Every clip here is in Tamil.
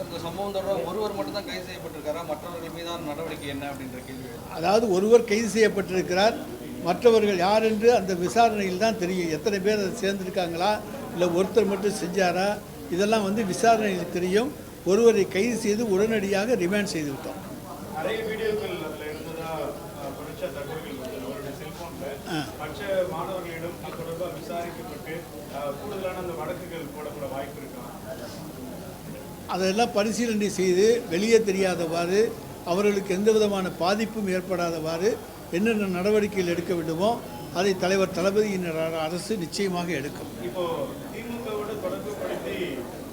இந்த சம்பவம் தொடர்பாக ஒருவர் மட்டும் தான் கைது செய்யப்பட்டிருக்காரா, மற்றவர்கள் மீதான நடவடிக்கை என்ன அப்படின்ற கேள்வி. அதாவது ஒருவர் கைது செய்யப்பட்டிருக்கிறார், மற்றவர்கள் யார் என்று அந்த விசாரணையில் தான் தெரியும். எத்தனை பேர் அதை சேர்ந்திருக்காங்களா, இல்லை ஒருத்தர் மட்டும் செஞ்சாரா, இதெல்லாம் வந்து விசாரணையில் தெரியும். ஒருவரை கைது செய்து உடனடியாக ரிமாண்ட் செய்து விட்டோம். நிறைய வீடியோக்கள் அதில் இருந்ததா குறிச்ச தகவல்கள் வந்து அவருடைய செல்போனில் மற்ற மாணவர்களிடம் அது தொடர்பாக விசாரிக்கப்பட்டு கூடுதலான அந்த வழக்குகள் போடக்கூட வாய்ப்பு இருக்கா? அதெல்லாம் பரிசீலனை செய்து வெளியே தெரியாதவாறு, அவர்களுக்கு எந்த விதமான பாதிப்பும் ஏற்படாதவாறு என்னென்ன நடவடிக்கைகள் எடுக்க வேண்டுமோ அதை தலைவர் தளபதியின் அரசு நிச்சயமாக எடுக்கும். இப்போ திமுகவோட தொடர்பு படுத்தி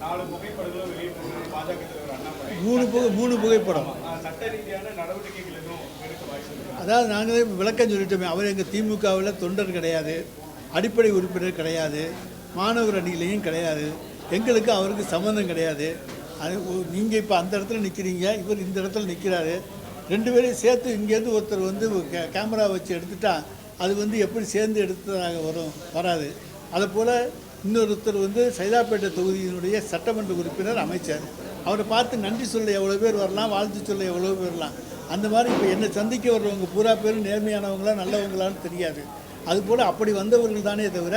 4 புகைப்படங்களும் வெளியிட்டிருக்கிறார் பாஜக தலைவர் அண்ணாமலை. மூணு புகைப்படம். சட்ட ரீதியான நடவடிக்கைகள் எதுவும் எடுக்க வாய்ப்பு இருக்கு? அதாவது நாங்களே விளக்கம் சொல்லிட்டோமே, அவர் எங்கள் திமுகவில் தொண்டர் கிடையாது, அடிப்படை உறுப்பினர் கிடையாது, மாணவர் அணியிலையும் கிடையாது, எங்களுக்கு அவருக்கு சம்மந்தம் கிடையாது. அது நீங்கள் இப்போ அந்த இடத்துல நிற்கிறீங்க, இவர் இந்த இடத்துல நிற்கிறாரு, 2 பேரையும் சேர்த்து இங்கேருந்து ஒருத்தர் வந்து கேமரா வச்சு எடுத்துட்டா அது வந்து எப்படி சேர்ந்து எடுத்ததாக வராது. அதுபோல் இன்னொருத்தர் வந்து சைதாப்பேட்டை தொகுதியினுடைய சட்டமன்ற உறுப்பினர், அமைச்சர், அவரை பார்த்து நன்றி சொல்ல எவ்வளோ பேர் வரலாம், வாழ்த்து சொல்ல எவ்வளோ பேர் வரலாம். அந்த மாதிரி இப்போ என்னை சந்திக்க வர்றவங்க பூரா பேரும் நேர்மையானவங்களா நல்லவங்களான்னு தெரியாது. அதுபோல் அப்படி வந்தவர்கள் தானே தவிர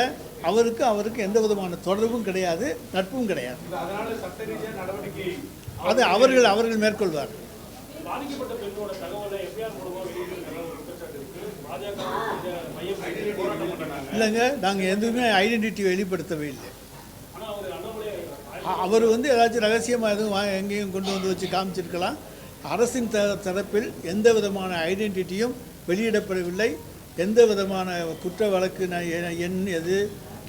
அவருக்கு எந்த விதமான தொடர்பும் கிடையாது, நட்பும் கிடையாது. அது அவர்கள் மேற்கொள்வார். இல்லைங்க, நாங்கள் எதுவுமே ஐடென்டிட்டி வெளிப்படுத்தவே இல்லை. அவர் வந்து ஏதாச்சும் ரகசியமாக எதுவும் எங்கேயும் கொண்டு வந்து வச்சு காமிச்சிருக்கலாம். அரசின் தரப்பில் எந்த விதமான ஐடென்டிட்டியும் வெளியிடப்படவில்லை. எந்த விதமான குற்ற வழக்கு எண் எது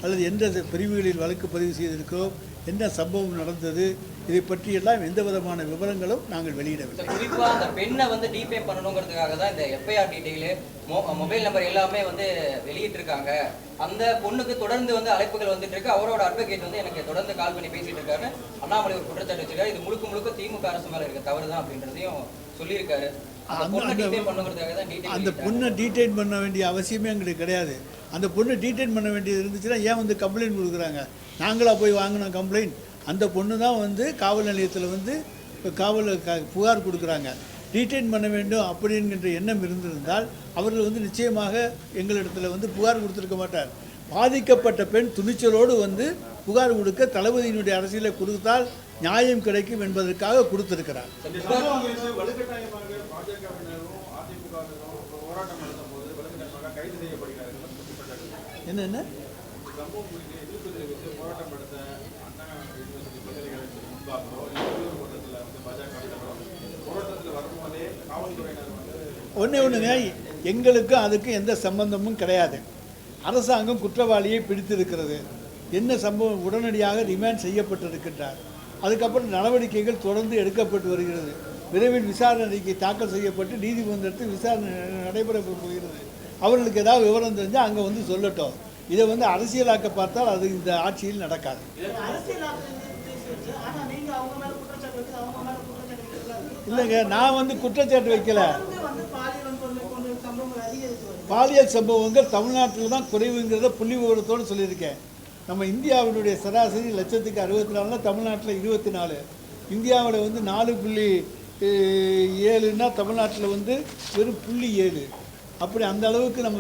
அல்லது எந்த பிரிவுகளில் வழக்கு பதிவு செய்திருக்கிறோம், என்ன சம்பவம் நடந்தது, இதை பற்றியெல்லாம் எந்த விதமான விவரங்களும் நாங்கள் வெளியிடவில்லை. குறிப்பாக அந்த பெண்ணை வந்து டிபே பண்ணணுங்கிறதுக்காக தான் இந்த எஃப்ஐஆர் டீட்டெயிலு, மொபைல் நம்பர் எல்லாமே வந்து வெளியிட்டிருக்காங்க. அந்த பொண்ணுக்கு தொடர்ந்து வந்து அழைப்புகள் வந்துட்டு இருக்கு. அவரோட அட்வொகேட் வந்து எனக்கு தொடர்ந்து கால் பண்ணி பேசிட்டு இருக்காரு. அண்ணாமலை ஒரு குற்றச்சாட்டு வச்சிருக்காரு. இது முழுக்க திமுக அரசு மேலே இருக்க தவறு தான் அப்படின்றதையும் சொல்லியிருக்காரு. அந்த பொண்ணை டீடைன் பண்ண வேண்டிய அவசியமே எங்களுக்கு கிடையாது. அந்த பொண்ணு டீடைன் பண்ண வேண்டியது இருந்துச்சுன்னா ஏன் வந்து கம்ப்ளைண்ட் கொடுக்குறாங்க? நாங்களாக போய் வாங்கினோம் கம்ப்ளைண்ட். அந்த பொண்ணு தான் வந்து காவல் நிலையத்தில் வந்து புகார் கொடுக்குறாங்க. டீடைன் பண்ண வேண்டும் அப்படிங்கிற எண்ணம் இருந்திருந்தால் அவர்கள் வந்து நிச்சயமாக எங்களிடத்தில் வந்து புகார் கொடுத்துருக்க மாட்டார். பாதிக்கப்பட்ட பெண் துணிச்சலோடு வந்து புகார் கொடுக்க தளபதியினுடைய அரசியலை கொடுத்தால் நியாயம் கிடைக்கும் என்பதற்காக கொடுத்திருக்கிறார். என்ன ஒன்றுங்க, எங்களுக்கு அதுக்கு எந்த சம்பந்தமும் கிடையாது. அரசாங்கம் குற்றவாளியை பிடித்திருக்கிறது. என்ன சம்பவம், உடனடியாக ரிமாண்ட் செய்யப்பட்டிருக்கின்றார். அதுக்கப்புறம் நடவடிக்கைகள் தொடர்ந்து எடுக்கப்பட்டு வருகிறது. விரைவில் விசாரணை அறிக்கை தாக்கல் செய்யப்பட்டு நீதிமன்றத்தில் விசாரணை நடைபெற போகிறது. அவர்களுக்கு ஏதாவது விவரம் தெரிஞ்சால் அங்கே வந்து சொல்லட்டும். இதை வந்து அரசியலாக்க பார்த்தால் அது இந்த ஆட்சியில் நடக்காது. இல்லைங்க, நான் வந்து குற்றச்சாட்டு வைக்கல. பாலியல் சம்பவங்கள் தமிழ்நாட்டில் தான் குறைவுங்கிறத புள்ளி விவரத்தோடு சொல்லியிருக்கேன். நம்ம இந்தியாவினுடைய சராசரி லட்சத்துக்கு 64, தமிழ்நாட்டில் 24. இந்தியாவில் வந்து 4.7ன்னா தமிழ்நாட்டில் வந்து வெறும் 0.7. அப்படி அந்த அளவுக்கு நம்ம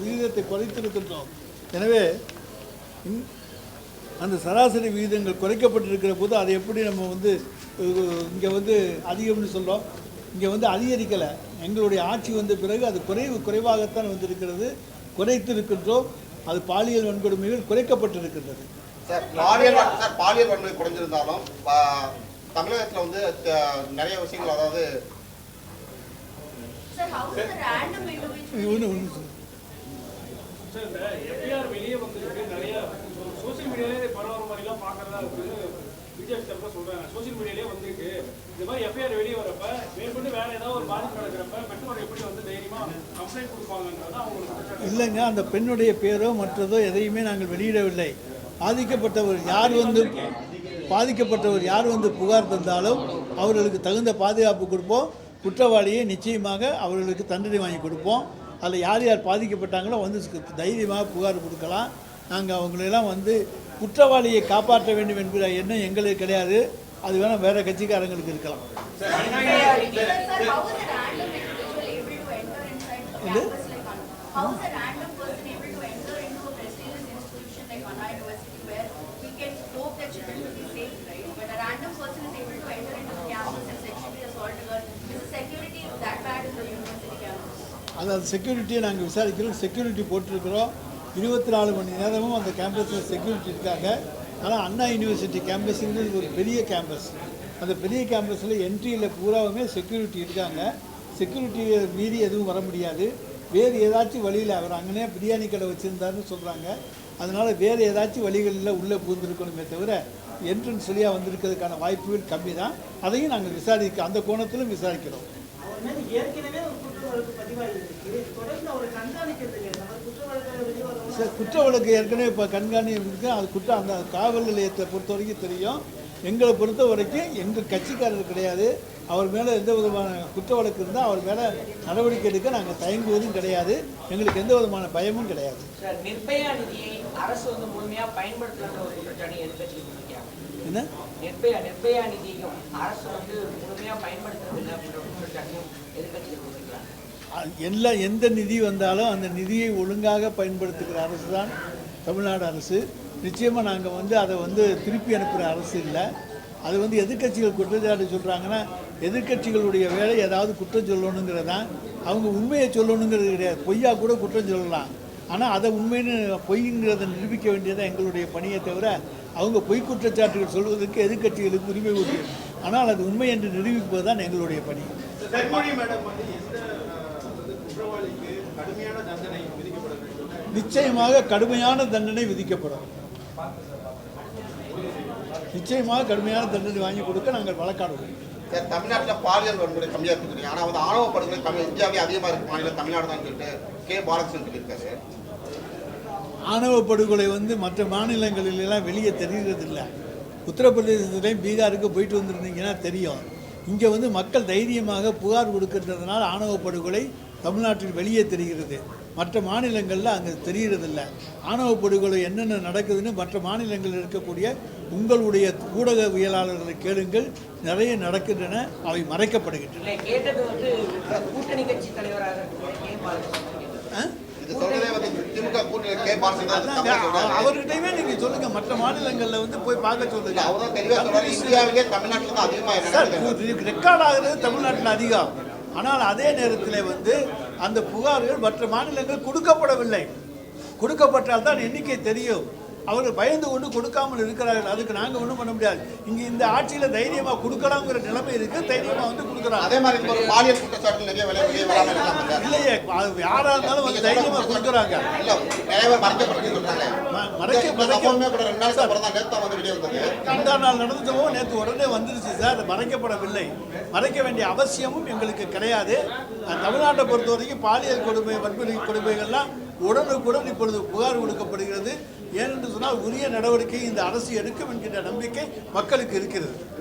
விகிதத்தை குறைத்திருக்கின்றோம். எனவே அந்த சராசரி விகிதங்கள் குறைக்கப்பட்டிருக்கிற போது அதை எப்படி நம்ம வந்து இங்கே வந்து அதிகம்னு சொல்கிறோம்? இங்கே வந்து அதிகரிக்கலை. எங்களுடைய ஆட்சி வந்த பிறகு அது குறைவாகத்தான் வந்திருக்கிறது, குறைத்திருக்கின்றோம். அது பாலியல் வன்கொடுமைகள் குறைக்கப்பட்டிருக்கின்றது. சார், பாலியல் வன்கொடுமை குறைஞ்சிருந்தாலும் தமிழகத்தில் வந்து நிறைய விஷயங்கள், அதாவது வெளியே வந்து நிறைய சோசியல் மீடியாலே பரவாயில்ல மாதிரிலாம் பார்க்கறதா இருக்கு. பிஜேபி தரப்புல சொல்றாங்க, சோசியல் மீடியாலே வந்துருக்கு இந்த மாதிரி எஃப்ஐஆர் வெளியே வரப்ப மேற்கொண்டு வேற ஏதாவது ஒரு பாதிப்பு நடக்கிறப்ப பெற்றோர் எப்படி வந்து தைரியமா கம்ப்ளைண்ட் கொடுப்பாங்கன்றத அவங்களுக்கு இல்லைங்க. அந்த பெண்ணுடைய பேரோ மற்றதோ எதையுமே நாங்கள் வெளியிடவில்லை. பாதிக்கப்பட்டவர் யார் வந்து புகார் தந்தாலும் அவர்களுக்கு தகுந்த பாதுகாப்பு கொடுப்போம். குற்றவாளியை நிச்சயமாக அவர்களுக்கு தண்டனை வாங்கி கொடுப்போம். அதில் யார் பாதிக்கப்பட்டாங்களோ வந்து தைரியமாக புகார் கொடுக்கலாம். நாங்கள் அவங்களெல்லாம் வந்து குற்றவாளியை காப்பாற்ற வேண்டும் என்கிற எண்ணம் எங்களுக்கு கிடையாது. அது வேணால் வேறு கட்சிக்காரங்களுக்கு இருக்கலாம். அதாவது செக்யூரிட்டியை நாங்கள் விசாரிக்கிறோம், செக்யூரிட்டி போட்டிருக்கிறோம். 24 மணி நேரமும் அந்த கேம்பஸில் செக்யூரிட்டி இருக்காங்க. ஆனால் அண்ணா யூனிவர்சிட்டி கேம்பஸுங்கிறது ஒரு பெரிய கேம்பஸ். அந்த பெரிய கேம்பஸில் என்ட்ரியில் பூராவுமே செக்யூரிட்டி இருக்காங்க. செக்யூரிட்டியை மீறி எதுவும் வர முடியாது. வேறு ஏதாச்சும் வழியில் அவர் அங்கனே பிரியாணி கடை வச்சுருந்தாருன்னு சொல்கிறாங்க. அதனால் வேறு ஏதாச்சும் வழிகளில் உள்ளே பூந்துருக்கணுமே தவிர என்ட்ரன்ஸ் வழியாக வந்திருக்கிறதுக்கான வாய்ப்புகள் கம்மி தான். அதையும் நாங்கள் அந்த கோணத்திலும் விசாரிக்கிறோம். குற்ற வழக்கு ஏற்கனவே இப்போ கண்காணிப்பு அது அந்த காவல் நிலையத்தை பொறுத்த வரைக்கும் தெரியும். எங்களை பொறுத்த வரைக்கும் எங்கள் கட்சிக்காரர் கிடையாது. அவர் மேலே எந்த விதமான குற்ற வழக்கு இருந்தால் அவர் மேலே நடவடிக்கை எடுக்க நாங்கள் தயங்குவதும் கிடையாது. எங்களுக்கு எந்த விதமான பயமும் கிடையாது. நிர்பயா நிதியை அரசு வந்து முழுமையாக பயன்படுத்தலான்ற ஒரு குற்றச்சாட்டு எதிர்க்கட்சி என்ன நிர்பயா நிதியும் அரசு வந்து முழுமையாக பயன்படுத்துறதில்லை அப்படின்ற குற்றச்சாட்டையும் எதிர்க்கட்சிகள் எந்த நிதி வந்தாலும் அந்த நிதியை ஒழுங்காக பயன்படுத்துகிற அரசு தான் தமிழ்நாடு அரசு. நிச்சயமாக நாங்கள் அதை திருப்பி அனுப்புகிற அரசு இல்லை. அது எதிர்க்கட்சிகள் குற்றச்சாட்டு சொல்கிறாங்கன்னா எதிர்க்கட்சிகளுடைய வேலை ஏதாவது குற்றம் சொல்லணுங்கிறது தான். அவங்க உண்மையை சொல்லணுங்கிறது கிடையாது. பொய்யா கூட குற்றம் சொல்லலாம். ஆனால் அதை உண்மைன்னு பொய்ங்கிறத நிரூபிக்க வேண்டியதான் எங்களுடைய பணியை தவிர அவங்க பொய் குற்றச்சாட்டுகள் சொல்வதற்கு எதிர்க்கட்சிகளுக்கு உரிமை உண்டு. ஆனால் அது உண்மை என்று நிரூபிப்பது தான் எங்களுடைய பணி. நிச்சயமாக கடுமையான தண்டனை விதிக்கப்படும். நிச்சயமாக கடுமையான தண்டனை வாங்கி கொடுக்க நாங்கள் வழக்காடுவோம். தமிழ்நாட்டில் பாலியல் வன்முறை கம்மியாக இருக்குது. ஆனால் ஆணவ படுகொலை இந்தியாவிலே அதிகமாக இருக்கு மாநிலம் தமிழ்நாடு தான் சொல்லிட்டு கே பாலகிருஷ்ணன் சொல்லியிருக்காரு. ஆணவ படுகொலை மற்ற மாநிலங்களிலெல்லாம் வெளியே தெரிகிறதில்லை. உத்தரப்பிரதேசத்துலேயும் பீகாருக்கு போயிட்டு வந்திருந்தீங்கன்னா தெரியும். இங்கே மக்கள் தைரியமாக புகார் கொடுக்கின்றதுனால ஆணவ படுகொலை தமிழ்நாட்டில் வெளியே தெரிகிறது. மற்ற மாநிலங்களில் அங்கே தெரிகிறதில்லை. ஆணவ படுகொலை என்னென்ன நடக்குதுன்னு மற்ற மாநிலங்களில் இருக்கக்கூடிய உங்களுடைய ஊடகவியலாளர்களை கேளுங்கள். நிறைய நடக்கின்றன, அவை மறைக்கப்படுகின்றன. கூட்டணி கட்சி தலைவராக அவர்கிட்டயுமே நீங்க சொல்லுங்க. மற்ற மாநிலங்களில் போய் பார்க்க சொல்லுங்க. ரெக்கார்ட் ஆகுறது தமிழ்நாட்டில் அதிகம். ஆனால் அதே நேரத்தில் அந்த புகார்கள் மற்ற மாநிலங்கள் கொடுக்கப்படவில்லை. கொடுக்கப்பட்டால் தான் எண்ணிக்கை தெரியும். அவர்கள் பயந்து கொண்டு கொடுக்காமல் இருக்கிறார்கள். அதுக்கு நாங்கள் ஒன்றும் பண்ண முடியாது. இங்கே இந்த ஆட்சியில் தைரியமாக கொடுக்கலாங்கிற நிலைமை இருக்கு. தைரியமாக கொடுக்குறாங்க. அதே மாதிரி பாலியல் குற்றச்சாட்டு நிறைய இல்லையே, யாராக இருந்தாலும் தைரியமாக கொடுக்குறாங்க. ரெண்டாம் நாள் நடந்ததோ நேற்று உடனே வந்துருச்சு சார். அது மறைக்கப்படவில்லை. மறைக்க வேண்டிய அவசியமும் எங்களுக்கு கிடையாது. தமிழ்நாட்டை பொறுத்த வரைக்கும் பாலியல் கொடுமை, வன்முறை கொடுமைகள்லாம் உடனுக்குடன் இப்பொழுது புகார் கொடுக்கப்படுகிறது. ஏனென்று சொன்னால் உரிய நடவடிக்கை இந்த அரசு எடுக்கும் என்கின்ற நம்பிக்கை மக்களுக்கு இருக்கிறது.